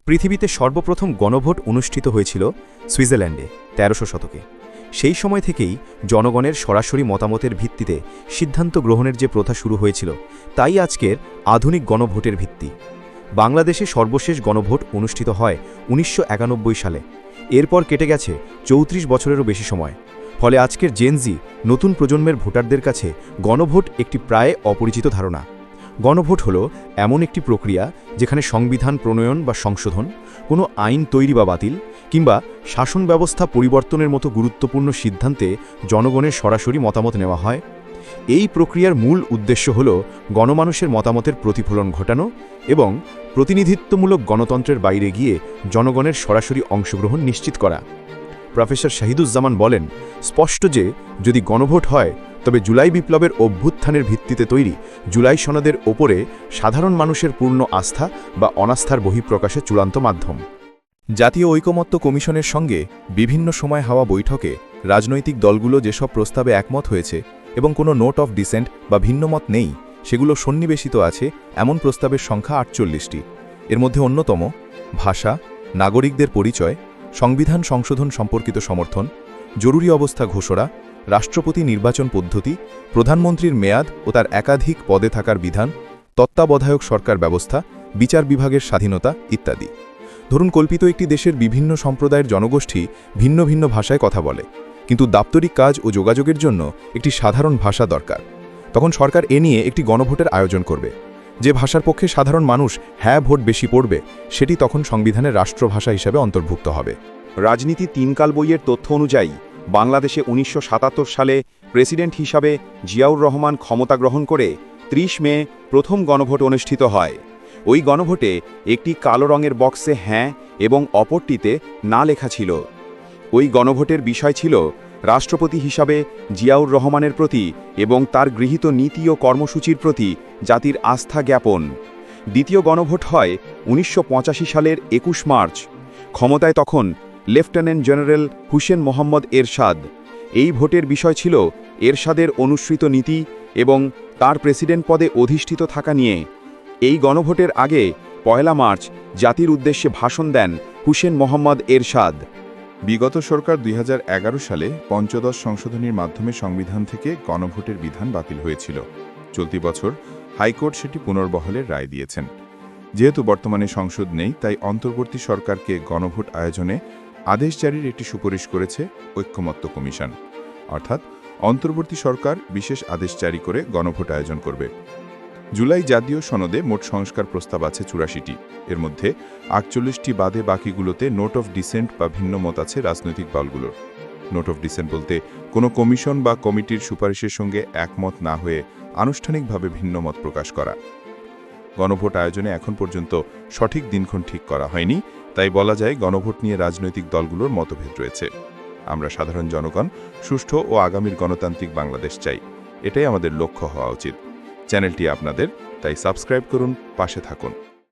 পৃথিবীতে সর্বপ্রথম গণভোট অনুষ্ঠিত হয়েছিল সুইজারল্যান্ডে ১৩০০ শতকে। সেই সময় থেকেই জনগণের সরাসরি মতামতের ভিত্তিতে সিদ্ধান্ত গ্রহণের যে প্রথা শুরু হয়েছিল, তাই আজকের আধুনিক গণভোটের ভিত্তি। বাংলাদেশে সর্বশেষ গণভোট অনুষ্ঠিত হয় ১৯৯১ সালে। এরপর কেটে গেছে ৩৪ বছরেরও বেশি সময়। ফলে আজকের জেনজি নতুন প্রজন্মের ভোটারদের কাছে গণভোট একটি প্রায় অপরিচিত ধারণা। গণভোট হলো এমন একটি প্রক্রিয়া যেখানে সংবিধান প্রণয়ন বা সংশোধন, কোনো আইন তৈরি বা বাতিল, কিংবা শাসন ব্যবস্থা পরিবর্তনের মতো গুরুত্বপূর্ণ সিদ্ধান্তে জনগণের সরাসরি মতামত নেওয়া হয়। এই প্রক্রিয়ার মূল উদ্দেশ্য হল গণমানুষের মতামতের প্রতিফলন ঘটানো এবং প্রতিনিধিত্বমূলক গণতন্ত্রের বাইরে গিয়ে জনগণের সরাসরি অংশগ্রহণ নিশ্চিত করা। প্রফেসর শাহিদুজ্জামান বলেন, স্পষ্ট যে যদি গণভোট হয় তবে জুলাই বিপ্লবের অভ্যুত্থানের ভিত্তিতে তৈরি জুলাই সনদের ওপরে সাধারণ মানুষের পূর্ণ আস্থা বা অনাস্থার বহিঃপ্রকাশে চূড়ান্ত মাধ্যম। জাতীয় ঐকমত্য কমিশনের সঙ্গে বিভিন্ন সময় হওয়া বৈঠকে রাজনৈতিক দলগুলো যেসব প্রস্তাবে একমত হয়েছে এবং কোনো নোট অফ ডিসেন্ট বা ভিন্নমত নেই, সেগুলো সন্নিবেশিত আছে এমন প্রস্তাবের সংখ্যা ৪৮টি। এর মধ্যে অন্যতম ভাষা, নাগরিকদের পরিচয়, সংবিধান সংশোধন সম্পর্কিত সমর্থন, জরুরি অবস্থা ঘোষণা, রাষ্ট্রপতি নির্বাচন পদ্ধতি, প্রধানমন্ত্রীর মেয়াদ ও তার একাধিক পদে থাকার বিধান, তত্ত্বাবধায়ক সরকার ব্যবস্থা, বিচার বিভাগের স্বাধীনতা ইত্যাদি। ধরুন, কল্পিত একটি দেশের বিভিন্ন সম্প্রদায়ের জনগোষ্ঠী ভিন্ন ভিন্ন ভাষায় কথা বলে, কিন্তু দাপ্তরিক কাজ ও যোগাযোগের জন্য একটি সাধারণ ভাষা দরকার। তখন সরকার এ নিয়ে একটি গণভোটের আয়োজন করবে। যে ভাষার পক্ষে সাধারণ মানুষ হ্যাঁ ভোট বেশি পড়বে, সেটি তখন সংবিধানের রাষ্ট্রভাষা হিসেবে অন্তর্ভুক্ত হবে। রাজনীতি তিনকাল বইয়ের তথ্য অনুযায়ী বাংলাদেশে ১৯৭৭ সালে প্রেসিডেন্ট হিসাবে জিয়াউর রহমান ক্ষমতা গ্রহণ করে ৩০ মে প্রথম গণভোট অনুষ্ঠিত হয়। ওই গণভোটে একটি কালো রঙের বক্সে হ্যাঁ এবং অপরটিতে না লেখা ছিল। ওই গণভোটের বিষয় ছিল রাষ্ট্রপতি হিসাবে জিয়াউর রহমানের প্রতি এবং তার গৃহীত নীতি ও কর্মসূচির প্রতি জাতির আস্থা জ্ঞাপন। দ্বিতীয় গণভোট হয় ১৯৮৫ সালের ২১ মার্চ। ক্ষমতায় তখন লেফটেন্যান্ট জেনারেল হুসেন মোহাম্মদ এরশাদ। এই ভোটের বিষয় ছিল এরশাদের অনুসৃত নীতি এবং তার প্রেসিডেন্ট পদে অধিষ্ঠিত থাকা নিয়ে। এই গণভোটের আগে ১ মার্চ জাতির উদ্দেশ্যে ভাষণ দেন হুসেন মোহাম্মদ এরশাদ। বিগত সরকার ২০১১ সালে পঞ্চদশ সংশোধনীর মাধ্যমে সংবিধান থেকে গণভোটের বিধান বাতিল হয়েছিল। চলতি বছর হাইকোর্ট সেটি পুনর্বহালের রায় দিয়েছেন। যেহেতু বর্তমানে সংসদ নেই, তাই অন্তর্বর্তী সরকারকে গণভোট আয়োজনে আদেশ জারির একটি সুপারিশ করেছে ঐকমত্য কমিশন। অর্থাৎ অন্তর্বর্তী সরকার বিশেষ আদেশ জারি করে গণভোট আয়োজন করবে। জুলাই জাতীয় সনদে মোট সংস্কার প্রস্তাব আছে ৮৪টি। এর মধ্যে ৪৮টি বাদে বাকিগুলোতে নোট অফ ডিসেন্ট বা ভিন্ন মত আছে রাজনৈতিক দলগুলোর। নোট অফ ডিসেন্ট বলতে কোনো কমিশন বা কমিটির সুপারিশের সঙ্গে একমত না হয়ে আনুষ্ঠানিকভাবে ভিন্ন মত প্রকাশ করা। গণভোট আয়োজনে এখন পর্যন্ত সঠিক দিনক্ষণ ঠিক করা হয়নি, তাই বলা যায় গণভোট নিয়ে রাজনৈতিক দলগুলোর মতভেদ রয়েছে। আমরা সাধারণ জনগণ সুষ্ঠু ও আগামীর গণতান্ত্রিক বাংলাদেশ চাই। এটাই আমাদের লক্ষ্য হওয়া উচিত। চ্যানেলটি আপনাদের, তাই সাবস্ক্রাইব করুন, পাশে থাকুন।